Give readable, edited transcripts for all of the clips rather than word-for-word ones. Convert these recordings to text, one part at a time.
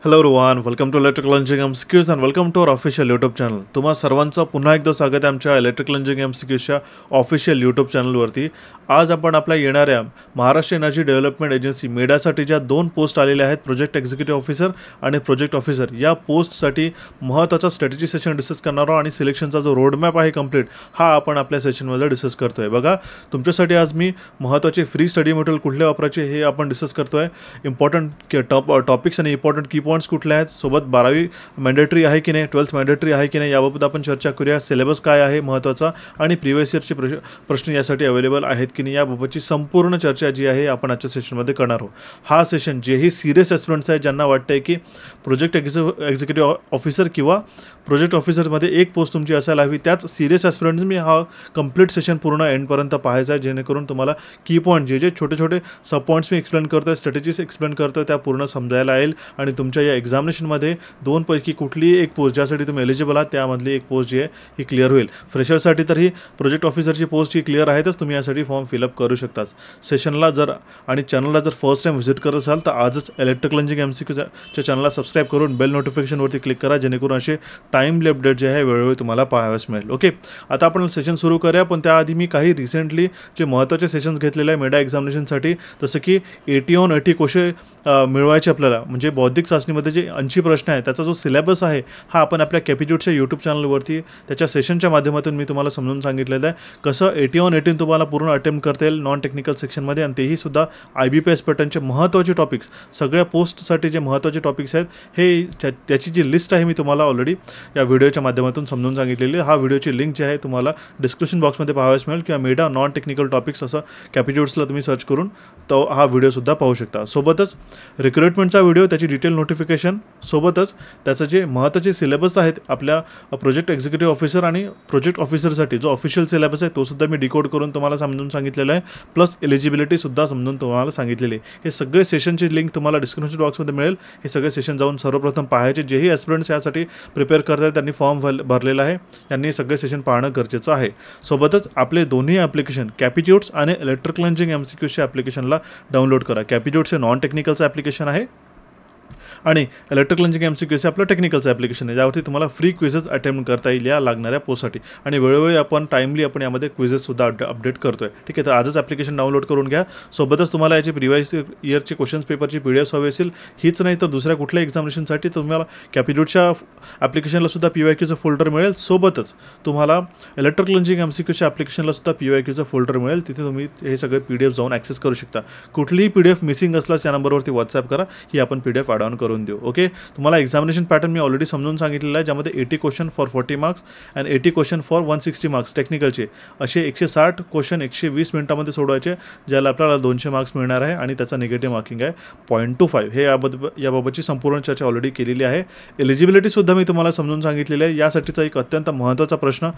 Hello everyone, welcome to electrical engineering MCQs and welcome to our official YouTube channel. तुम्हा सर्वांचं पुन्हा एकदा स्वागत आहे आमच्या इलेक्ट्रिकल इंजिनिअरिंग एमसीक्यूजच्या ऑफिशियल यूट्यूब चॅनलवरती. आज आपण आपल्या येणाऱ्या महाराष्ट्र एनर्जी डेव्हलपमेंट एजन्सी मेडासाठी ज्या 2 पोस्ट आलेल्या आहेत, प्रोजेक्ट एक्झिक्युटिव्ह ऑफिसर आणि प्रोजेक्ट ऑफिसर, या पोस्टसाठी महत्त्वाचा स्ट्रॅटेजी सेशन डिस्कस करणार आहोत आणि सिलेक्शनचा जो रोडमॅप आहे कंप्लीट, हा आपण आपल्या सेशनमध्ये डिस्कस करतो आहे. बघा, तुमच्यासाठी आज मी महत्त्वाचे फ्री स्टडी मटेरियल कुठले वापरायचे हे आपण डिस्कस करतो आहे. इम्पॉर्टंट टॉपिक्स आणि इम्पॉर्टंट की पॉईंट्स कुठले आहेत, सोबत 12वी मॅन्डेटरी आहे की नाही, 12th मॅन्डेटरी आहे की नाही, याबाबत आपण चर्चा करूया. सिलेबस काय आहे महत्त्वाचा आणि प्रिव्हियस इयरचे प्रश्न यासाठी अवेलेबल आहेत की नाही, याबाबतची संपूर्ण चर्चा जी आहे आपण आजच्या सेशनमध्ये करणार आहोत. हा सेशन जेही सिरियस ॲस्पिरंट्स आहे, ज्यांना वाटतं आहे की प्रोजेक्ट एक्झिक्युटिव्ह ऑफिसर किंवा प्रोजेक्ट ऑफिसरमध्ये एक पोस्ट तुमची असायला हवी, त्याच सिरियस ॲस्पिरंट्स मी हा कंप्लीट सेशन पूर्ण एंडपर्यंत पाहायचा आहे, जेणेकरून तुम्हाला की पॉईंट जे छोटे छोटे सब पॉईंट्स मी एक्सप्लेन करतो आहे, स्ट्रॅटेजीज एक्सप्लेन करतो आहे, त्या पूर्ण समजायला येईल आणि तुमच्या या एक्झामिनेशनमध्ये 2 पैकी कुठलीही एक पोस्ट ज्यासाठी तुम्ही एलिजिबल आहात त्यामधली एक पोस्ट जी आहे ही क्लिअर होईल. फ्रेशरसाठी तर ही प्रोजेक्ट ऑफिसरची पोस्ट ही क्लिअर आहेतच, तुम्ही यासाठी फॉर्म फिलअप करू शकता. सेशनला जर आणि चॅनलला जर फर्स्ट टाईम व्हिजिट करत असाल तर आजच इलेक्ट्रिकल इंजिनिअरिंग एमसीक्यूच्या चॅनलला सबस्क्राईब करून बेल नोटिफिकेशनवरती क्लिक करा, जेणेकरून असे टाईमली अपडेट जे आहे वेळोवेळी तुम्हाला पाहावयास मिळेल. ओके, आता आपण सेशन सुरू करूया, पण त्याआधी मी काही रिसेंटली जे महत्त्वाचे सेशन्स घेतलेले आहे मेडा एक्झामिनेशनसाठी, जसं की 80 on 80 क्वेश्चन मिळवायचे आपल्याला, म्हणजे बौद्धिक चाचणीमध्ये जे 80 प्रश्न आहे त्याचा जो सिलेबस आहे हा आपण आपल्या कॅपिट्यूटच्या यूट्यूब चॅनलवरती त्याच्या सेशनच्या माध्यमातून मी तुम्हाला समजून सांगितलेलं आहे, कसं 80 on 80 तुम्हाला पूर्ण अटेम्प्ट करता येईल नॉन टेक्निकल सेक्शनमध्ये, आणि तेही सुद्धा IBPS पॅटर्नचे महत्त्वाचे टॉपिक्स, सगळ्या पोस्टसाठी जे महत्त्वाचे टॉपिक्स आहेत हे त्याची जी लिस्ट आहे मी तुम्हाला ऑलरेडी या व्हिडिओच्या माध्यमातून समजून सांगितलेली आहे. हा व्हिडिओची लिंक जी आहे तुम्हाला डिस्क्रिप्शन बॉक्समध्ये पाहावयास मिळेल, किंवा मेडा नॉन टेक्निकल टॉपिक्स असं कॅपिट्यूट्सला तुम्ही सर्च करून तो हा व्हिडिओसुद्धा पाहू शकता. सोबतच रिक्रुटमेंटचा व्हिडिओ, त्याची डिटेल नोटिफिकेशन, सोबतच त्याचं जे महत्त्वाचे सिलेबस आहेत आपल्या प्रोजेक्ट एक्झिक्युटिव्ह ऑफिसर आणि प्रोजेक्ट ऑफिसरसाठी जो ऑफिशियल सिलेबस आहे तो सुद्धा मी डिकोड करून तुम्हाला समजून सांगितलेलं आहे, प्लस एलिजिबिलिटीसुद्धा समजून तुम्हाला सांगितलेली आहे. हे सगळे सेशनची लिंक तुम्हाला डिस्क्रिप्शन बॉक्समध्ये मिळेल. हे सगळे सेशन जाऊन सर्वप्रथम पाहायचे. जेही ॲस्पिरंट्स यासाठी प्रिपेअर करतात त्यांनी फॉर्म भरलेला आहे, त्यांनी सगळे सेशन पाहणं गरजेचं आहे. सोबतच आपले दोन्ही ॲप्लिकेशन कॅपिट्यूट्स आणि इलेक्ट्रिकल इंजिनिअरिंग एमसीक्यूच्या ॲप्लिकेशनला डाउनलोड करा. कॅपिट्यूट्सचे नॉन टेक्निकलचं ॲप्लिकेशन आहे आणि इलेक्ट्रिकल इंजिनिअरिंग एमसीक्यूचे आपलं टेक्निकलचं ॲप्लिकेशन आहे, ज्यावरती तुम्हाला फ्री क्विजेस अटेम्प्ट करता येईल या लागणाऱ्या पोस्टसाठी, आणि वेळोवेळी आपण टाईमली आपण यामध्ये क्विजेससुद्धा अपडेट करतो आहे. ठीक आहे, तर आजच ॲप्लिकेशन डाउनलोड करून घ्या. सोबतच तुम्हाला याची प्रिव्हियस इयरची क्वेश्चन्स पेपरची PDF हवी असेल, हीच नाही तर दुसऱ्या कुठल्या एक्झामिनेशनसाठी तुम्हाला कॅपिट्यूटच्या ॲप्लिकेशनला सुद्धा PYQचं फोल्डर मिळेल. सोबतच तुम्हाला इलेक्ट्रिकल इंजिनिअरिंग एमसीक्यूच्या ॲप्लिकेशनला सुद्धा PYQचं फोल्डर मिळेल, तिथे तुम्ही हे सगळे PDF जाऊन ॲक्सेस करू शकता. कुठलीही PDF मिसिंग असल्यास या नंबरवरती व्हॉट्सॲप करा, ही आपण PDF ॲड ऑन करून देऊ. ओके, तुम्हाला एक्झामिनेशन पॅटर्न मी ऑलरेडी समजून सांगितलेलं आहे, ज्यामध्ये 80 question for 40 marks and 80 question for 160 marks टेक्निकलचे, असे 160 क्वेश्चन 120 मिनिटामध्ये सोडवायचे, ज्याला आपल्याला 200 मार्क्स मिळणार आहे, आणि त्याचा निगेटिव्ह मार्किंग आहे 0.25. हे याबाबतची संपूर्ण चर्चा ऑलरेडी केलेली आहे. एलिजिबिलिटीसुद्धा मी तुम्हाला समजून सांगितलेली आहे. यासाठीचा एक अत्यंत महत्त्वाचा प्रश्न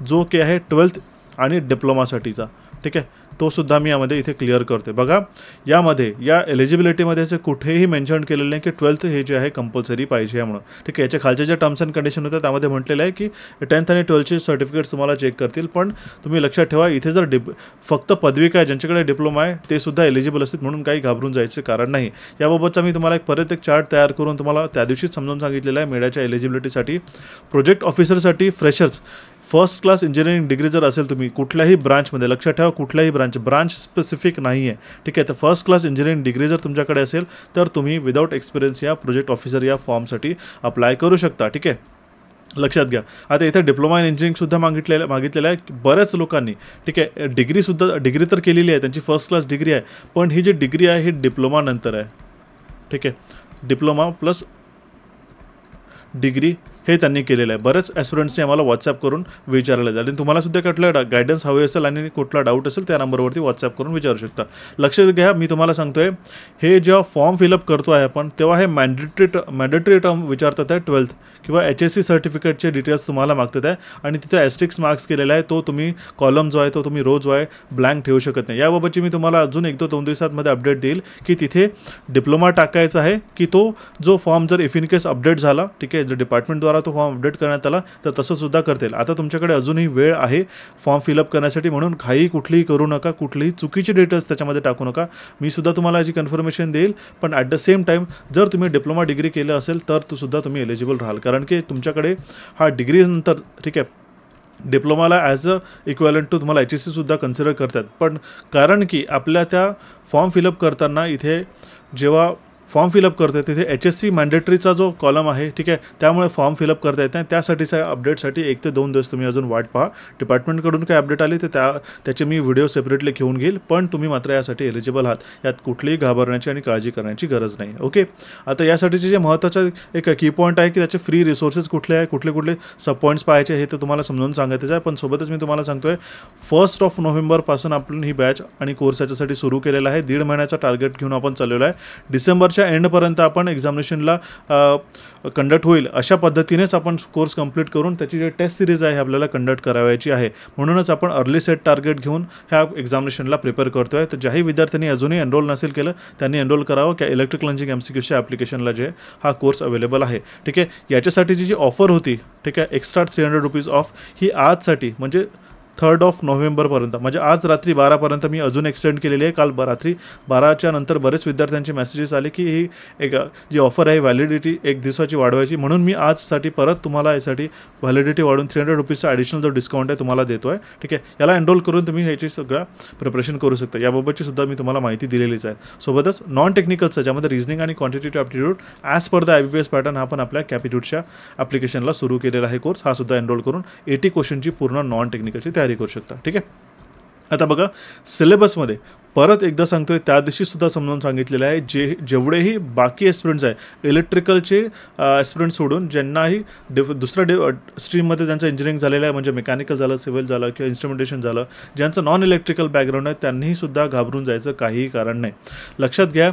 जो की आहे 12th आणि डिप्लोमासाठीचा, ठीक आहे, तो सुद्धा मी यामध्ये इथे क्लिअर करते. बघा, यामध्ये या एलिजिबिलिटीमध्ये असं कुठेही मेन्शन केलेलं नाही की 12th हे जे आहे कंपल्सरी पाहिजे आहे म्हणून. ठीक आहे, याच्या खालच्या ज्या टर्म्स अँड कंडिशन होत्या त्यामध्ये म्हटलेलं आहे की 10th आणि 12thचे सर्टिफिकेट्स तुम्हाला चेक करतील, पण तुम्ही लक्षात ठेवा इथे जर फक्त पदविका आहे, ज्यांच्याकडे डिप्लोमा आहे ते सुद्धा एलिजिबल असतील, म्हणून काही घाबरून जायचे कारण नाही. याबाबतचा मी तुम्हाला परत एक चार्ट तयार करून तुम्हाला त्या दिवशीच समजून सांगितलेलं आहे. मेडाच्या एलिजिबिलिटीसाठी प्रोजेक्ट ऑफिसरसाठी freshers first class engineering degree जर असेल तुम्ही कुठल्याही ब्रांचमध्ये, लक्षात ठेवा कुठल्याही ब्रांच स्पेसिफिक नाही आहे. ठीक आहे, तर फर्स्ट क्लास इंजिनिअरिंग डिग्री जर तुमच्याकडे असेल तर तुम्ही विदाऊट एक्सपिरियन्स या प्रोजेक्ट ऑफिसर या फॉर्मसाठी अप्लाय करू शकता. ठीक आहे, लक्षात घ्या. आता इथे डिप्लोमा इन इंजिनिअरिंगसुद्धा मागितलेलं आहे बऱ्याच लोकांनी. ठीक आहे, डिग्री तर केलेली आहे, त्यांची फर्स्ट क्लास डिग्री आहे, पण ही जी डिग्री आहे ही डिप्लोमा नंतर आहे. ठीक आहे, डिप्लोमा प्लस डिग्री हे त्यांनी केलेलं आहे. बरेच ॲस्पिरंट्सने आम्हाला व्हॉट्सॲप करून विचारलं आहे, आणि तुम्हाला सुद्धा कुठलं गायडन्स हवे असेल आणि कुठला डाऊट असेल त्या नंबरवरती व्हॉट्सॲप करून विचारू शकता. लक्षात घ्या, मी तुम्हाला सांगतो आहे, हे जेव्हा फॉर्म फिलअप करतो आहे आपण, तेव्हा हे मॅन्डेटरी टर्म विचारतात आहे 12th किंवा HSC सर्टिफिकेटचे डिटेल्स तुम्हाला मागतात आहे, आणि तिथे ॲस्ट्रिक्स मार्क्स केलेला आहे, तो तुम्ही कॉलम जो आहे तो तुम्ही रो जो आहे ब्लँक ठेवू शकत नाही. याबाबतची मी तुम्हाला अजून 1-2 दिवसांमध्ये अपडेट देईल की तिथे डिप्लोमा टाकायचा आहे की तो जो फॉर्म जर इफ इन केस अपडेट झाला, ठीक आहे, जर डिपार्टमेंटद्वारा द्वारा तो फॉर्म अपडेट करण्यात आला तर तसंसुद्धा करतील. आता तुमच्याकडे अजूनही वेळ आहे फॉर्म फिलअप करण्यासाठी, म्हणून घाई कुठलीही करू नका, कुठलीही चुकीची डिटेल्स त्याच्यामध्ये टाकू नका. मी सुद्धा तुम्हाला याची कन्फर्मेशन देईल, पण ॲट द सेम टाईम जर तुम्ही डिप्लोमा डिग्री केलं असेल तर सुद्धा तुम्ही एलिजिबल राहाल, कारण की तुमच्याकडे हा डिग्रीनंतर ठीक आहे डिप्लोमाला ॲज अ इक्वॅलंट टू तुम्हाला HSCसुद्धा कन्सिडर करतात. पण कारण की आपल्या त्या फॉर्म फिलअप करताना इथे जेव्हा फॉर्म फिलअप करतो तिथे HSC मॅन्डेटरीचा जो कॉलम आहे ठीक आहे, त्यामुळे फॉर्म फिलअप करता येत नाही. त्यासाठीच्या अपडेटसाठी 1 ते 2 दिवस तुम्ही अजून वाट पहा. डिपार्टमेंटकडून काय अपडेट आली तर त्याचे मी व्हिडिओ सेपरेटली घेऊन घेईल, पण तुम्ही मात्र यासाठी एलिजिबल आहात. यात कुठलीही घाबरण्याची आणि काळजी करण्याची गरज नाही. ओके, आता यासाठीचे जे महत्त्वाचं एक की पॉईंट आहे की त्याचे फ्री रिसोर्सेस कुठले आहे, कुठले कुठले सब पॉईंट्स पाहायचे हे तर तुम्हाला समजावून सांगायचं आहे. पण सोबतच मी तुम्हाला सांगतोय 1 नोव्हेंबरपासून आपण ही बॅच आणि कोर्स याच्यासाठी सुरू केलेला आहे. 1.5 महिन्याचा टार्गेट घेऊन आपण चाललेलो आहे. डिसेंबरच्या एंडपर्यंत आपण एक्झामिनेशनला कंडक्ट होईल अशा पद्धतीनेच आपण कोर्स कंप्लीट करून त्याची जी टेस्ट सिरीज आहे आपल्याला कंडक्ट करावायची आहे. म्हणूनच आपण अर्ली सेट टार्गेट घेऊन ह्या एक्झामिनेशनला प्रिपेअर करतो आहे. तर ज्याही विद्यार्थ्यांनी अजूनही एनरोल नसेल केलं त्यांनी एनरोल करावं की इलेक्ट्रिकल लर्निंग MCQच्या ॲप्लिकेशनला जे हा कोर्स अवेलेबल आहे. ठीक आहे, याच्यासाठीची जी ऑफर होती ठीक आहे एक्स्ट्रा ₹300 ऑफ ही आजसाठी म्हणजे 3 नोव्हेंबरपर्यंत म्हणजे आज रात्री 12पर्यंत मी अजून एक्सटेंड केलेली आहे. काल रात्री 12च्या नंतर बरेच विद्यार्थ्यांचे मेसेजेस आले की ही एक जी ऑफर आहे व्हॅलिडिटी 1 दिवसाची वाढवायची, म्हणून मी आजसाठी परत तुम्हाला यासाठी व्हॅलिडिटी वाढून ₹300चा ॲडिशनल जो डिस्काउंट आहे तुम्हाला देतो आहे. ठीक आहे, याला एनरोल करून तुम्ही ह्याची सगळं प्रिपरेशन करू शकता. याबाबतची सुद्धा मी तुम्हाला माहिती दिलेलीच आहे. सोबतच नॉन टेक्निकलचं ज्यामध्ये रिझनिंग आणि quantitative aptitude as per the IBPS pattern हा पण आपल्या कॅपिट्यूडच्या ॲप्लिकेशनला सुरू केलेला आहे कोर्स. हा सुद्धा एनरोल करून 80 क्वेश्चनची पूर्ण नॉन टेक्निकलची तयारी करू शकता. ठीक आहे, आता बघा सिलेबसमध्ये परत एकदा सांगतोय त्या दिवशीसुद्धा समजावून सांगितलेलं आहे जेवढेही बाकी ॲस्पिरंट्स आहे इलेक्ट्रिकलचे ॲस्पिरंट्स सोडून ज्यांनाही दुसऱ्या स्ट्रीममध्ये ज्यांचं इंजिनिअरिंग झालेलं आहे म्हणजे मेकॅनिकल झालं, सिव्हिल झालं किंवा इन्स्ट्रुमेंटेशन झालं, ज्यांचं नॉन इलेक्ट्रिकल बॅकग्राऊंड आहे त्यांनीसुद्धा घाबरून जायचं काहीही कारण नाही. लक्षात घ्या,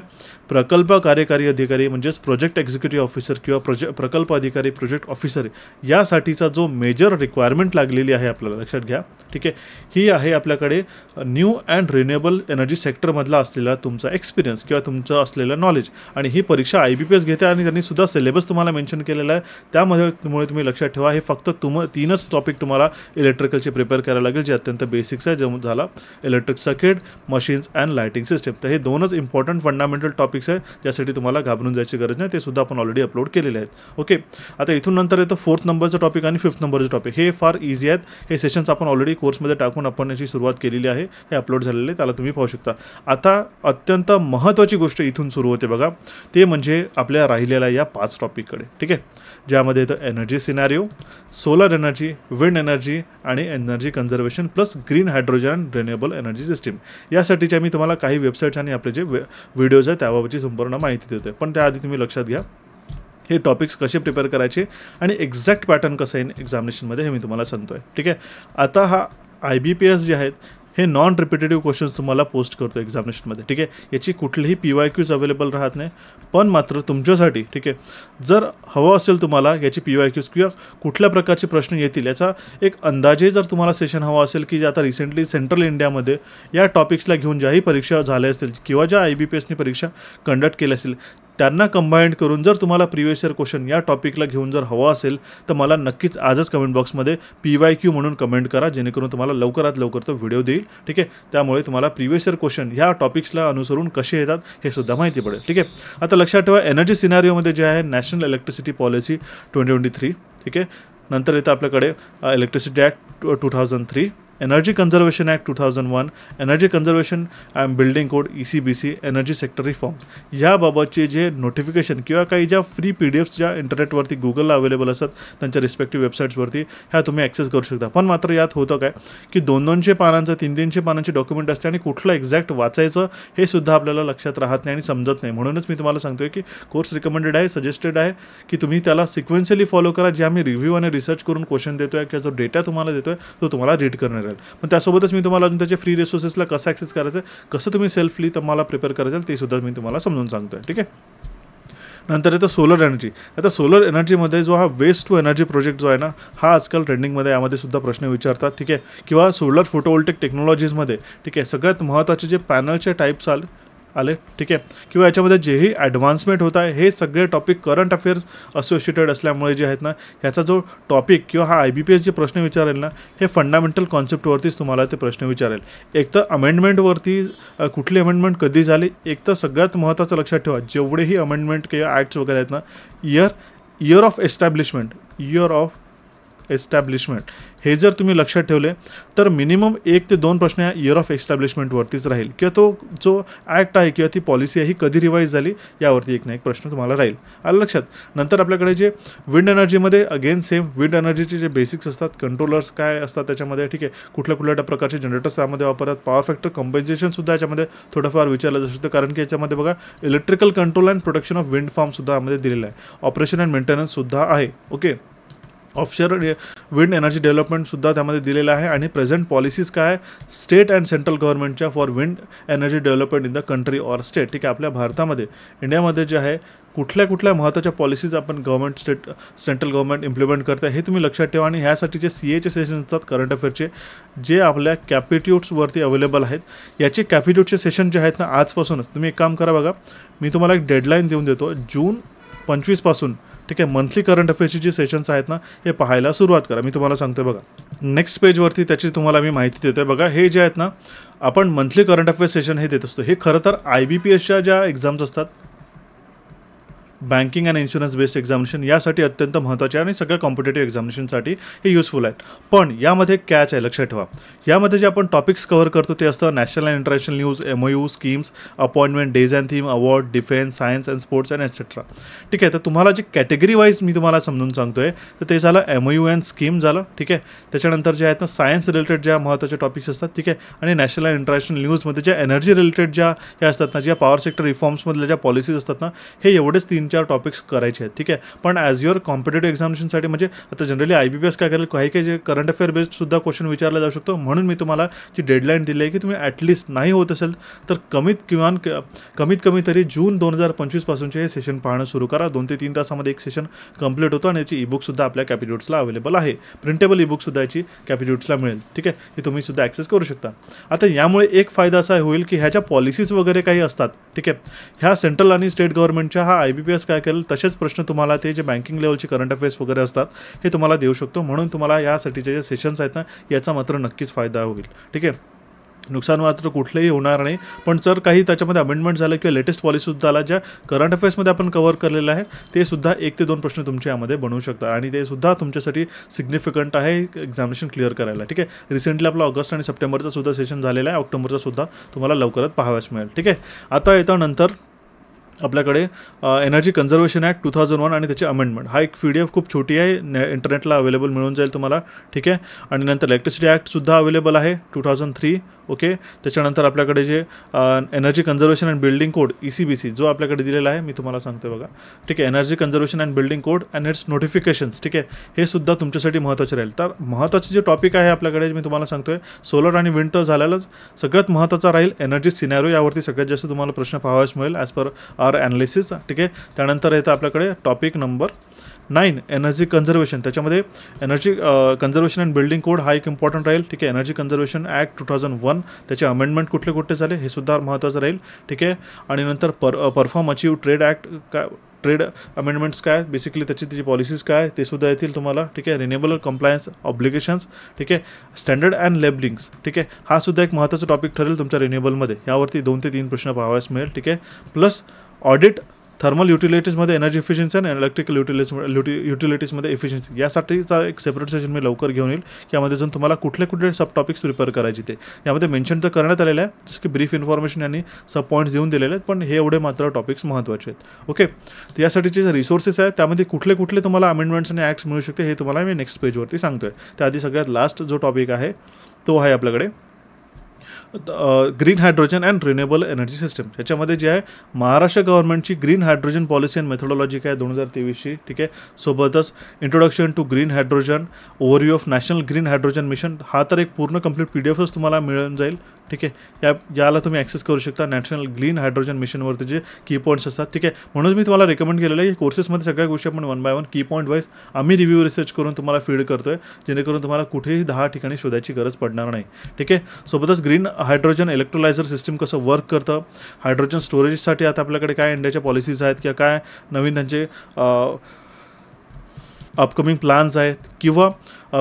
प्रकल्प कार्यकारी अधिकारी म्हणजेच प्रोजेक्ट एक्झिक्युटिव्ह ऑफिसर किंवा प्रकल्प अधिकारी प्रोजेक्ट ऑफिसर यासाठीचा जो मेजर रिक्वायरमेंट लागलेली आहे आपल्याला लक्षात घ्या. ठीक आहे, ही आहे आपल्याकडे न्यू अँड रिन्युएबल एनर्जी सेक्टरमधला असलेला तुमचा एक्सपिरियन्स किंवा तुमचं असलेलं नॉलेज. आणि ही परीक्षा IBPS घेते आणि त्यांनी सुद्धा सिलेबस तुम्हाला मेन्शन केलेला आहे. त्यामुळे तुम्ही लक्षात ठेवा हे फक्त 3च टॉपिक तुम्हाला इलेक्ट्रिकलचे प्रिपेअर करायला लागेल जे अत्यंत बेसिक्स आहे, जो झाला electric circuit, machines and lighting system. तर हे 2च इम्पॉर्टंट फंडामेंटल टॉपिक्स आहे ज्यासाठी तुम्हाला घाबरून जायची गरज नाही. ते सुद्धा आपण ऑलरेडी अपलोड केलेले आहेत. ओके, आता इथून नंतर येतो 4th नंबरचं टॉपिक आणि 5th नंबरचं टॉपिक. हे फार इझी आहेत. हे सेशन्स आपण ऑलरेडी कोर्समध्ये टाकून आपण याची सुरुवात केलेली आहे. हे अपलोड झालेले आहे, त्याला तुम्ही पाहू शकता. आता अत्यंत महत्त्वाची गोष्ट इथून सुरू होते बघा, ते म्हणजे आपल्या राहिलेल्या या 5 टॉपिककडे. ठीक आहे, ज्यामध्ये येतं energy scenario, solar energy, wind energy आणि energy conservation plus green hydrogen and renewable energy system. यासाठीच्या मी तुम्हाला काही वेबसाईट्स आणि आपले जे व्हिडिओज आहेत त्याबाबतची संपूर्ण माहिती देतो. पण त्याआधी तुम्ही लक्षात घ्या हे टॉपिक्स कसे प्रिपेअर करायचे आणि एक्झॅक्ट पॅटर्न कसं आहे एक्झामिनेशनमध्ये हे मी तुम्हाला सांगतो आहे. ठीक आहे, आता हा IBPS जे आहेत हे नॉन रिपिटेटिव्ह क्वेश्चन्स तुम्हाला पोस्ट करतो एक्झामिनेशनमध्ये. ठीक आहे, याची कुठलीही PYQs अवेलेबल राहत नाही. पण मात्र तुमच्यासाठी ठीक आहे जर हवं असेल तुम्हाला याची PYQs किंवा कुठल्या प्रकारचे प्रश्न येतील याचा एक अंदाजे जर तुम्हाला सेशन हवा असेल की जे आता रिसेंटली सेंट्रल इंडियामध्ये या टॉपिक्सला घेऊन ज्याही परीक्षा झाल्या असतील किंवा ज्या IBPSनी परीक्षा कंडक्ट केल्या असेल त्यांना कंबाईंड करून जर तुम्हाला प्रिव्हियस इयर क्वेश्चन या टॉपिकला घेऊन जर हवं असेल तर मला नक्कीच आजच कमेंट बॉक्समध्ये PYQ म्हणून कमेंट करा, जेणेकरून तुम्हाला लवकरात लवकर तो व्हिडिओ देईल. ठीक आहे, त्यामुळे तुम्हाला प्रिव्हियस इयर क्वेश्चन ह्या टॉपिक्सला अनुसरून कसे येतात हे सुद्धा माहिती पडेल. ठीक आहे, आता लक्षात ठेवा एनर्जी सिनारिओमध्ये जे आहे नॅशनल इलेक्ट्रिसिटी पॉलिसी 2023. ठीक आहे, नंतर येतं आपल्याकडे electricity act 2003, energy conservation act 2001, energy conservation and building code ECBC, energy sector reforms. याबाबतचे जे नोटिफिकेशन किंवा काही ज्या फ्री PDFs ज्या इंटरनेटवरती गुगलला अवेलेबल असतात त्यांच्या रिस्पेक्टिव्ह वेबसाईट्सवरती ह्या तुम्ही ॲक्सेस करू शकता. पण मात्र यात होतं काय की 200 पानांचं 300 पानांची डॉक्युमेंट असते आणि कुठलं एक्झॅक्ट वाचायचं हे सुद्धा आपल्याला लक्षात राहत नाही आणि समजत नाही. म्हणूनच मी तुम्हाला सांगतोय की कोर्स रिकमेंडेड आहे, सजेस्टेड आहे की तुम्ही त्याला सिक्वेन्शियली फॉलो करा. जे आम्ही रिव्ह्यू आणि रिसर्च करून क्वेश्चन देतोय किंवा जो डेटा तुम्हाला देतोय तो तुम्हाला रीड करणार आहे. पण त्यासोबतच मी तुम्हाला अजून त्याचे फ्री रिसोर्सेसला कसं ॲक्सेस करायचं, कसं तुम्ही सेल्फली तुम्हाला प्रिपेअर करायचं ते सुद्धा मी तुम्हाला समजून सांगतो आहे. ठीक आहे, नंतर येतं सोलर एनर्जी. आता सोलर एनर्जीमध्ये जो हा वेस्ट टू एनर्जी प्रोजेक्ट जो आहे ना हा आजकाल ट्रेंडिंगमध्ये यामध्ये सुद्धा प्रश्न विचारतात. ठीक आहे, किंवा सोलर फोटोवोल्टिक टेक्नॉलॉजीजमध्ये ठीक आहे सगळ्यात महत्त्वाचे जे पॅनलचे टाईप्स आले आले, ठीक आहे. किंवा याच्यामध्ये जेही ॲडव्हान्समेंट होत आहे हे सगळे टॉपिक करंट अफेअर्स असोसिएटेड असल्यामुळे जे आहेत ना, ह्याचा जो टॉपिक किंवा हा IBPS जे प्रश्न विचारेल ना, हे फंडामेंटल कॉन्सेप्टवरतीच तुम्हाला ते प्रश्न विचारेल. एक तर अमेंडमेंटवरती कुठली अमेंडमेंट कधी झाली, एक तर सगळ्यात महत्त्वाचं लक्षात ठेवा, जेवढेही अमेंडमेंट किंवा ॲक्ट्स वगैरे आहेत ना, इयर ऑफ एस्टॅब्लिशमेंट हे जर तुम्ही लक्षात ठेवले तर मिनिमम 1 ते 2 प्रश्न ह्या इयर ऑफ एस्टॅब्लिशमेंटवरतीच राहील, किंवा तो जो ॲक्ट आहे किंवा ती पॉलिसी आहे ही कधी रिवाईज झाली यावरती एक ना एक प्रश्न तुम्हाला राहील. आलं लक्षात. नंतर आपल्याकडे जे विंड एनर्जीमध्ये अगेन सेम विंड एनर्जीचे जे बेसिक्स असतात, कंट्रोलर्स काय असतात त्याच्यामध्ये, ठीक आहे, कुठल्या प्रकारचे जनरेटर्स त्यामध्ये वापरतात, पॉवर फॅक्टर कम्पेन्सेशनसुद्धा याच्यामध्ये थोडंफार विचारलं जाऊ शकतं, कारण की याच्यामध्ये बघा electrical control and protection of wind फार्मसुद्धा यामध्ये दिलेलं आहे, ऑपरेशन अँड मेंटेनन्ससुद्धा आहे. ओके, ऑफशोर विंड एनर्जी डेव्हलपमेंटसुद्धा त्यामध्ये दिलेलं आहे, आणि प्रेझेंट पॉलिसीज काय आहे स्टेट अँड सेंट्रल गव्हर्नमेंटच्या for wind energy development in the country or state, ठीक आहे. आपल्या भारतामध्ये इंडियामध्ये जे आहे कुठल्या महत्त्वाच्या पॉलिसीज आपण सेंट्रल गव्हर्नमेंट इम्प्लिमेंट करते हे तुम्ही लक्षात ठेवा. आणि ह्यासाठीचे CAचे सेशन असतात करंट अफेअरचे, जे आपल्या कॅपिट्यूट्सवरती अवेलेबल आहेत. याचे कॅपिट्यूटचे सेशन जे आहेत ना, आजपासूनच तुम्ही एक काम करा बघा, मी तुम्हाला एक डेडलाईन देऊन देतो, जून 25 पासून, ठीक आहे, मंथली करंट अफेअर्सची जी सेशन्स आहेत ना हे पाहायला सुरुवात करा. मी तुम्हाला सांगतोय बघा, नेक्स्ट पेजवरती त्याची तुम्हाला मी माहिती देतोय बघा. हे जे आहेत ना, आपण मंथली करंट अफेअर्स सेशन हे देत असतो, हे खरं तर IBPSच्या ज्या एक्झाम्स असतात, banking and insurance based examination, यासाठी अत्यंत महत्त्वाचे आणि सगळ्या कॉम्पिटेटिव्ह एक्झामिनेशनसाठी हे युजफुल आहेत. पण यामध्ये कॅच आहे, लक्षात ठेवा. यामध्ये जे आपण टॉपिक्स कव्हर करतो ते असतं national and international news, MOU, schemes, appointment, days and theme, award, defence, science and sports and etcetera, ठीक आहे. तर तुम्हाला जे कॅटेगरी वाईज मी तुम्हाला समजून सांगतोय तर ते झालं MOU अँड स्कीम झालं, ठीक आहे. त्याच्यानंतर जे आहेत ना सायन्स रिलेटेड ज्या महत्त्वाचे टॉपिक्स असतात, ठीक आहे, आणि नॅशनल अँड इंटरनॅशनल न्यूजमध्ये ज्या एनर्जी रिलेटेड ज्या हे असतात ना, ज्या पॉवर सेक्टर रिफॉर्म्समधल्या ज्या पॉलिसीज असतात ना, हे एवढेच 3-4 टॉपिक्स करायचे आहेत, ठीक आहे. पण ॲज युअर कॉम्पिटेटिव्ह एक्झामिनेशनसाठी म्हणजे आता जनरली IBPS काय करेल, काही जे करंट अफेअर बेस्ड सुद्धा क्वेश्चन विचारला जाऊ शकतो, म्हणून मी तुम्हाला जी डेडलाईन दिली आहे की तुम्ही ॲटलिस्ट नाही होत असेल तर कमीत कमी तरी जून 2025 पासूनचे हे सेशन पाहणं सुरू करा. 2 ते 3 तासामध्ये एक सेशन कंप्लीट होतो, आणि याची ईबुकसुद्धा आपल्या कॅपिट्यूट्सला अवेलेबल आहे. प्रिंटेबल ईबुकसुद्धा याची कॅपिट्यूट्सला मिळेल, ठीक आहे. हे तुम्ही सुद्धा ॲक्सेस करू शकता. आता यामुळे एक फायदा असा होईल की ह्या ज्या पॉलिसीज वगैरे काही असतात, ठीक आहे, ह्या सेंट्रल आणि स्टेट गव्हर्नमेंटच्या हा IBPS काय करेल तसेच प्रश्न तुम्हाला ते जे बँकिंग लेवलचे करंट अफेअर्स वगैरे असतात हे तुम्हाला देऊ शकतो. म्हणून तुम्हाला यासाठीचे जे सेशन्स आहेत ना याचा मात्र नक्कीच फायदा होईल, ठीक आहे. नुकसान मात्र कुठलंही होणार नाही. पण जर काही त्याच्यामध्ये अमेंडमेंट झालं किंवा लेटेस्ट पॉलिसीसुद्धा आला ज्या करंट अफेअर्समध्ये आपण कव्हर केलेलं आहे ते सुद्धा 1 ते 2 प्रश्न तुमच्या यामध्ये बनवू शकता, आणि ते सुद्धा तुमच्यासाठी सिग्निफिकंट आहे एक्झामिनेशन क्लिअर करायला, ठीक आहे. रिसेंटली आपला ऑगस्ट आणि सप्टेंबरचा सुद्धा सेशन झालेला आहे, ऑक्टोबरचा सुद्धा तुम्हाला लवकरच पाहाव्यास मिळेल, ठीक आहे. आता येतं नंतर आपल्याकडे एनर्जी कन्झर्वेशन ॲक्ट 2001 आणि त्याची अमेंडमेंट. हा एक PDF खूप छोटी आहे, इंटरनेटला अवेलेबल मिळून जाईल तुम्हाला, ठीक आहे. आणि नंतर इलेक्ट्रिसिटी ॲक्टसुद्धा अवेलेबल आहे 2003, ओके. त्याच्यानंतर आपल्याकडे जे energy conservation and building code ECBC जो आपल्याकडे दिलेला आहे मी तुम्हाला सांगतो बघा, ठीक आहे. Energy conservation and building code and it's notifications, ठीक आहे, हे सुद्धा तुमच्यासाठी महत्त्वाचे राहील. तर महत्त्वाचे जे टॉपिक आहे आपल्याकडे मी तुम्हाला सांगतोय सोलर आणि विंड तर झालेलंच, सगळ्यात महत्त्वाचा राहील एनर्जी सिनॅरिओ, यावरती सगळ्यात जास्त तुम्हाला प्रश्न पाहावयास मिळेल ॲज पर आर ॲनालिसिस, ठीक आहे. त्यानंतर येतं आपल्याकडे टॉपिक नंबर 9 एनर्जी कन्झर्वेशन. त्याच्यामध्ये energy conservation and building code हा एक इम्पॉर्टंट राहील, ठीक आहे. एनर्जी कन्झर्वेशन ॲक्ट 2001 त्याचे अमेंडमेंट कुठले झाले हे सुद्धा महत्त्वाचं राहील, ठीक आहे. आणि नंतर परफॉर्म अचीव ट्रेड ॲक्ट काय, ट्रेड अमेंडमेंट्स काय, बेसिकली त्याची पॉलिसीज काय ते सुद्धा येतील तुम्हाला, ठीक आहे. रिन्युएबल कंप्लायन्स ऑब्लिगेशन्स, ठीक आहे. स्टँडर्ड अँड लेबलिंग्स, ठीक आहे, हा सुद्धा एक महत्त्वाचा टॉपिक ठरेल तुमच्या रिन्युएबलमध्ये. यावरती 2 ते 3 प्रश्न पाहावयास मिळेल, ठीक आहे. प्लस ऑडिट थर्मल युटिलिटीजमध्ये एनर्जी इफिशियन्सी आणि इलेक्ट्रिकल युटिलिटीजमध्ये इफिशियन्सी, यासाठीचा एक सेपरेट सेशन मी लवकर घेऊन येईल. यामध्ये जाऊन तुम्हाला कुठले सब टॉपिक्स प्रिपेअर करायचे ते यामध्ये मेन्शन तर करण्यात आलेलं आहे, जसं की ब्रीफ इन्फॉर्मेशन यांनी सब पॉईंट्स देऊन दिलेले आहेत, पण हे एवढे मात्र टॉपिक्स महत्त्वाचे आहेत, ओके. तर यासाठीचे जे रिसोर्सेस आहेत त्यामध्ये कुठले तुम्हाला अमेंडमेंट्स आणि ॲक्ट्स मिळू शकते हे तुम्हाला मी नेक्स्ट पेजवरती सांगतोय. त्याआधी सगळ्यात लास्ट जो टॉपिक आहे तो आहे आपल्याकडे green hydrogen and renewable energy system. याच्यामध्ये जे आहे महाराष्ट्र गव्हर्नमेंटची green hydrogen policy and methodology काय 2023ची, ठीक आहे. सोबतच introduction to green hydrogen, overview of national green hydrogen mission, हा तर एक पूर्ण कंप्लीट PDFच तुम्हाला मिळून जाईल, ठीक आहे. याला तुम्ही ॲक्सेस करू शकता नॅशनल ग्रीन हायड्रोजन मिशनवरती जे की पॉईंट्स असतात. ठीक आहे. म्हणून मी तुम्हाला रेकमेंड केलेलं आहे की कोर्सेसमध्ये सगळ्या गोष्टी आपण 1 बाय 1 की पॉईंट वाईज आम्ही रिव्ह्यू रिसर्च करून तुम्हाला फीड करतोय, जेणेकरून तुम्हाला कुठेही 10 ठिकाणी शोधायची गरज पडणार नाही. ठीक आहे. सोबतच ग्रीन हायड्रोजन इलेक्ट्रोलायझर सिस्टम कसं वर्क करतं, हायड्रोजन स्टोरेजसाठी आता आपल्याकडे काय इंडियाच्या पॉलिसीज आहेत किंवा काय नवीन त्यांचे अपकमिंग प्लॅन्स आहेत, किंवा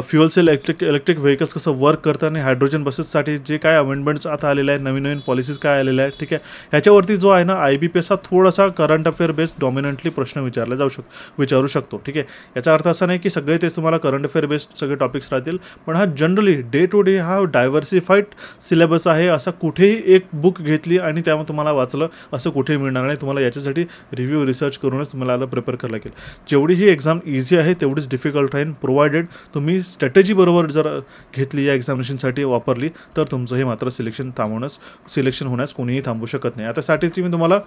फ्युअल सेल इलेक्ट्रिक व्हेकल्स कसं वर्क करतं आणि हायड्रोजन बसेससाठी जे काय अमेंडमेंट्स आता आलेले आहेत, नवीन पॉलिसीज काय आलेल्या आहेत. ठीक आहे. ह्याच्यावरती जो आहे ना IBPS हा थोडासा करंट अफेअर बेस्ड डॉमिनंटली प्रश्न विचारू शकतो. ठीक आहे. याचा अर्थ असा नाही की सगळे तेच तुम्हाला करंट अफेअर बेस्ड सगळे टॉपिक्स राहतील, पण हा जनरली डे टू डे हा डायव्हर्सिफाईड सिलेबस आहे. असा कुठेही एक बुक घेतली आणि त्यामुळे तुम्हाला वाचलं असं कुठेही मिळणार नाही. तुम्हाला याच्यासाठी रिव्ह्यू रिसर्च करूनच तुम्हाला प्रिपेअर करायला लागेल. जेवढी ही एक्झाम इझी आहे तेवढीच डिफिकल्ट राहील, प्रोव्हायडेड तुम्ही स्ट्रॅटेजी बरोबर जर घेतली या एक्झामिनेशनसाठी वापरली तर तुमचं हे मात्र सिलेक्शन होण्यास कोणीही थांबू शकत नाही. आता साठीची मी तुम्हाला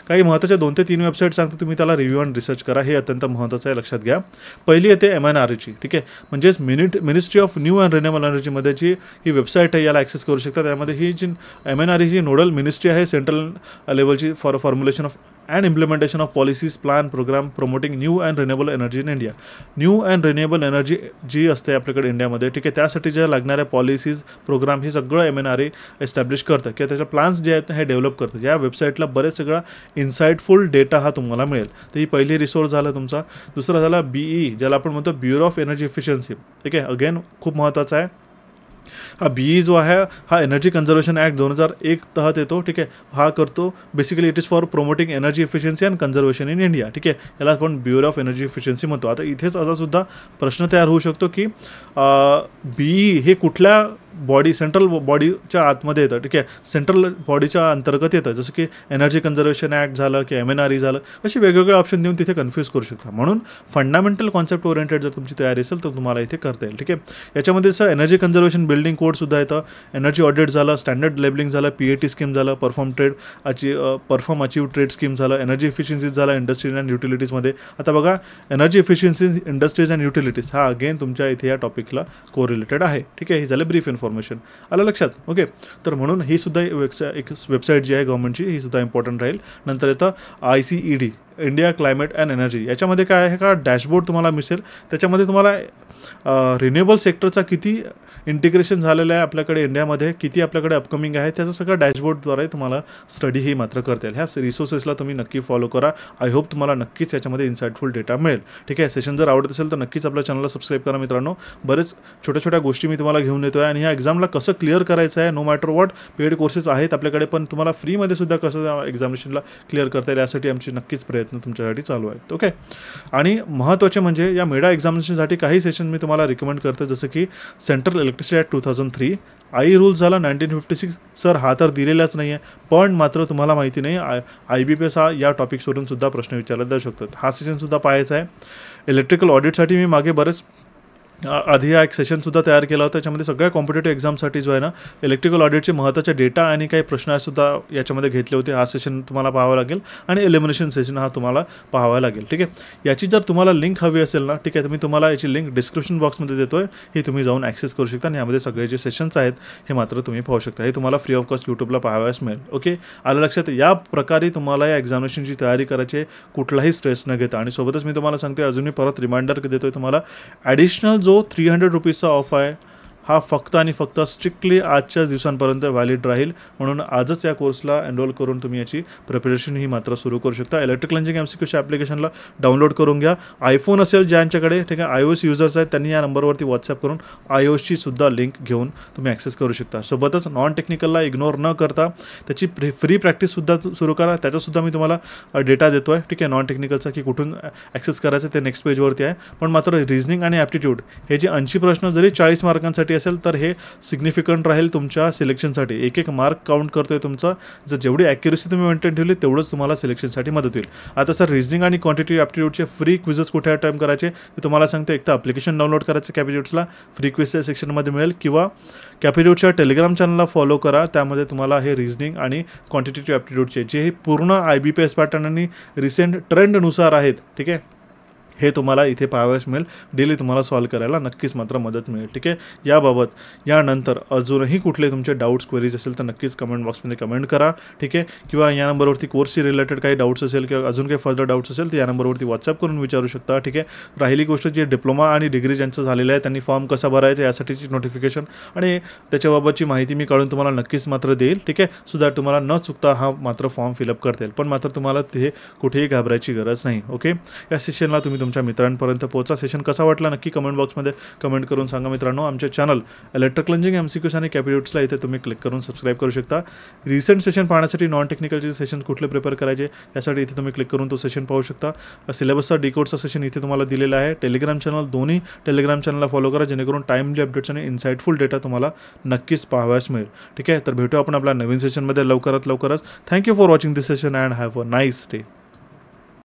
काही महत्त्वाच्या 2 ते 3 वेबसाईट सांगतो, तुम्ही त्याला रिव्ह्यू आणि रिसर्च करा. हे अत्यंत महत्त्वाचं आहे, लक्षात घ्या. पहिली येते MNREची. ठीक आहे. म्हणजेच ministry of new and renewable एनर्जीमध्ये जी ही वेबसाईट आहे याला ॲक्सेस करू शकता. त्यामध्ये ही जी MNRE जी नोडल मिनिस्ट्री आहे सेंट्रल लेवलची for formulation of and implementation of policies plan program promoting new and renewable energy in India. New and renewable energy जी असते आपल्याकडे इंडियामध्ये, ठीक आहे, त्यासाठी ज्या लागणाऱ्या पॉलिसीज प्रोग्राम हे सगळं MNRE एस्टॅब्लिश करतं किंवा त्याच्या प्लॅन्स जे आहेत हे डेव्हलप करतं. या वेबसाईटला बरेच सगळा इन्साईटफुल डेटा हा तुम्हाला मिळेल. तर ही पहिली रिसोर्स झाला तुमचा. दुसरा झाला BE, ज्याला आपण म्हणतो ब्युरो ऑफ एनर्जी इफिशियन्सी. ठीक आहे. अगेन खूप महत्त्वाचा आहे. हा BE जो आहे हा एनर्जी कन्झर्वेशन ॲक्ट 2001 तहत येतो. ठीक आहे. हा करतो basically it is for promoting energy efficiency and conservation in India. ठीक आहे. याला आपण ब्युरो ऑफ एनर्जी इफिशियन्सी म्हणतो. आता इथेच असा सुद्धा प्रश्न तयार होऊ शकतो की BE हे कुठल्या सेंट्रल बॉडीच्या आतमध्ये येतं. ठीक आहे. सेंट्रल बॉडीच्या अंतर्गत येतं, जसं की एनर्जी कन्झर्वेशन ॲक्ट झालं की MNRE झालं, असे वेगवेगळे ऑप्शन देऊन तिथे कन्फ्यूज करू शकता. म्हणून फंडामेंटल कॉन्सेप्ट ओरिएंटेड जर तुमची तयारी असेल तर तुम्हाला इथे करता येईल. ठीक आहे. याच्यामध्ये सर एनर्जी कन्झर्वेशन बिल्डिंग कोडसुद्धा येतं, एनर्जी ऑडिट झालं, स्टँडर्ड लेबलिंग झालं, PAT स्कीम झालं, परफॉर्म अचीव ट्रेड स्कीम झालं, एनर्जी इफिशियन्सीज झालं इंडस्ट्रीज अँड युटिलिटीजमध्ये. आता बघा एक इफिशियन्सी इंडस्ट्रीज अँड युटिलिटीज हा अगेन तुमच्या इथे या टॉपिकला कोरिलेटेड आहे. ठीक आहे. हे झालं ब्रीफ इन्फॉर्मेशन. आलं लक्षात. ओके. तर म्हणून ही सुद्धा एक वेबसाईट जी आहे गव्हर्नमेंटची ही सुद्धा इम्पॉर्टंट राहील. नंतर येतं ICED India climate and energy. याच्यामध्ये काय आहे का डॅशबोर्ड तुम्हाला मिळेल. त्याच्यामध्ये तुम्हाला रिन्युएबल सेक्टरचा किती इंटिग्रेशन झालेलं आहे आपल्याकडे इंडियामध्ये, किती आपल्याकडे अपकमिंग आहे, त्याचं सगळं डॅशबोर्डद्वारे तुम्हाला स्टडी ही मात्र करता येईल. ह्या रिसोर्सेसला तुम्ही नक्की फॉलो करा. आय होप तुम्हाला नक्कीच याच्यामध्ये इन्साईटफुल डेटा मिळेल. ठीक आहे. सेशन जर आवडत असेल तर नक्कीच आपल्या चॅनलला सबस्क्राईब करा मित्रांनो. बरेच छोट्या गोष्टी मी तुम्हाला घेऊन येतो आहे आणि ह्या एक्झामला कसं क्लिअर करायचं आहे. No matter what paid courses आहेत आपल्याकडे, पण तुम्हाला फ्रीमध्ये सुद्धा कसं एक्झामिनेशनला क्लिअर करता येईल यासाठी आमची नक्कीच प्रयत्न तुमच्यासाठी चालू आहेत. ओके. आणि महत्त्वाचे म्हणजे या मेडा एक्झामिनेशनसाठी काही सेशन मी तुम्हाला रिकमेंड करतो, जसं की central electricity act 2003, I rule झाला 1956. सर हा तर दिलेलाच नाही आहे, पण मात्र तुम्हाला माहिती नाही IBPS हा या टॉपिक्सवरून सुद्धा प्रश्न विचारले जाऊ शकतात. हा सेशनसुद्धा पाहायचा आहे. इलेक्ट्रिकल ऑडिटसाठी मी मागे बरेच आधी हा एक सेशनसुद्धा तयार केला होता. त्याच्यामध्ये सगळ्या कॉम्पिटेटिव्ह एक्झामसाठी जो आहे ना इलेक्ट्रिकल ऑडिटचे महत्त्वाचे डेटा आणि काही प्रश्नसुद्धा याच्यामध्ये घेतले होते. हा सेशन तुम्हाला पाहावा लागेल आणि एलिमिनेशन सेशन हा तुम्हाला पाहावा लागेल. ठीक आहे. याची जर तुम्हाला लिंक हवी असेल ना, ठीक आहे, तर मी तुम्हाला याची लिंक डिस्क्रिप्शन बॉक्समध्ये देतो आहे. हे तुम्ही जाऊन ॲक्सेस करू शकता आणि यामध्ये सगळे जे सेशन्स आहेत हे मात्र तुम्ही पाहू शकता. हे तुम्हाला फ्री ऑफ कॉस्ट यूट्यूबला पाहावयास मिळेल. ओके. आलं लक्षात. या प्रकारे तुम्हाला या एक्झामिनेशनची तयारी करायची, कुठलाही स्ट्रेस न घेता. आणि सोबतच मी तुम्हाला सांगते, अजून मी परत रिमाइंडर देतो आहे तुम्हाला, ॲडिशनल जो 300 रुपीजचा ऑफ आहे हा फक्त आणि फक्त स्ट्रिक्टली आजच्याच दिवसांपर्यंत व्हॅलिड राहील. म्हणून आजच या कोर्सला एनरोल करून तुम्ही याची प्रिपरेशन ही मात्र सुरू करू शकता. इलेक्ट्रिकल इंजिनिअरिंग MCQच्या ॲप्लिकेशनला डाउनलोड करून घ्या. आयफोन असेल ज्यांच्याकडे, ठीक आहे, iOS युजर्स आहेत त्यांनी या नंबरवरती व्हॉट्सअप करून iOSची सुद्धा लिंक घेऊन तुम्ही ॲक्सेस करू शकता. सोबतच नॉन टेक्निकलला इग्नोर न करता त्याची फ्री प्रॅक्टिससुद्धा सुरू करा. त्याचासुद्धा मी तुम्हाला डेटा देतो आहे. ठीक आहे. नॉन टेक्निकलचा की कुठून ॲक्सेस करायचं ते नेक्स्ट पेजवरती आहे. पण मात्र रिझनिंग आणि ॲप्टिट्यूड हे जे 80 प्रश्न जरी 40 मार्कांसाठी असेल तर हे सिग्निफिकंट राहील तुमच्या सिलेक्शनसाठी. एक मार्क काउंट करतोय तुमचा. जर जेवढी ॲक्युरेसी तुम्ही मेंटेन ठेवली तेवढंच तुम्हाला सिलेक्शनसाठी मदत होईल. आता सर रिझनिंग आणि क्वांटिटी ॲप्टिट्यूडचे फ्री क्विजेस कुठे अटेम्प्ट करायचे ते तुम्हाला सांगतो. एक तर ॲप्लिकेशन डाउनलोड करायचं कॅपिट्यूड्सला, फ्री क्विजच्या सेक्शनमध्ये मिळेल, किंवा कॅपिट्यूडच्या टेलिग्राम चॅनलला फॉलो करा. त्यामध्ये तुम्हाला हे रिझनिंग आणि क्वांटिटेटिव्ह ॲप्टिट्यूडचे जे पूर्ण IBPS पॅटर्न आणि रिसेंट ट्रेंडनुसार आहेत, ठीक आहे, हे तुम्हाला इथे पाहावयास मिळेल. डेली तुम्हाला सॉल्व करायला नक्कीच मात्र मदत मिळेल. ठीक आहे. याबाबत यानंतर अजूनही कुठले तुमचे डाऊट्स क्वेरीज असेल तर नक्कीच कमेंट बॉक्समध्ये कमेंट करा. ठीक आहे. किंवा या नंबरवरती कोर्सशी रिलेटेड काही डाऊट्स असेल किंवा अजून काही फर्दर डाऊट्स असेल तर या नंबरवरती व्हॉट्सअप करून विचारू शकता. ठीक आहे. राहिली गोष्ट जी डिप्लोमा आणि डिग्री ज्यांचं झालेलं आहे त्यांनी फॉर्म कसा भरायचा यासाठीची नोटिफिकेशन आणि त्याच्याबाबतची माहिती मी काढून तुम्हाला नक्कीच मात्र देईल. ठीक आहे. सो दॅट तुम्हाला न चुकता हा मात्र फॉर्म फिलअप करता येईल. पण मात्र तुम्हाला तिथे कुठेही घाबरायची गरज नाही. ओके. या सेशनला तुम्ही तुमच्या मित्रांपर्यंत पोहोचा. सेशन कसा वाटला नक्की कमेंट बॉक्समध्ये कमेंट करून सांगा. मित्रांनो, आमचे चॅनल इलेक्ट्रिकल इंजिनिअरिंग MCQs आणि कॅपिट्यूट्सला इथे तुम्ही क्लिक करून सबस्क्राईब करू शकता. रिसेंट सेशन पाहण्यासाठी नॉन टेक्निकलचे सेशन कुठले प्रिपेअर करायचे यासाठी इथे तुम्ही क्लिक करून तो सेशन पाहू शकता. सिलेबसचा डिकोडचा सेशन इथे तुम्हाला दिलेला आहे. टेलिग्राम चॅनल दोन्ही टेलिग्राम चॅनलला फॉलो करा जेणेकरून टाईमली अपडेट्स आणि इन्साइटफुल डेटा तुम्हाला नक्कीच पाहावयास मिळेल. ठीक आहे. तर भेटू आपण आपल्या नवीन सेशनमध्ये लवकरच. Thank you for watching this session and have a nice day.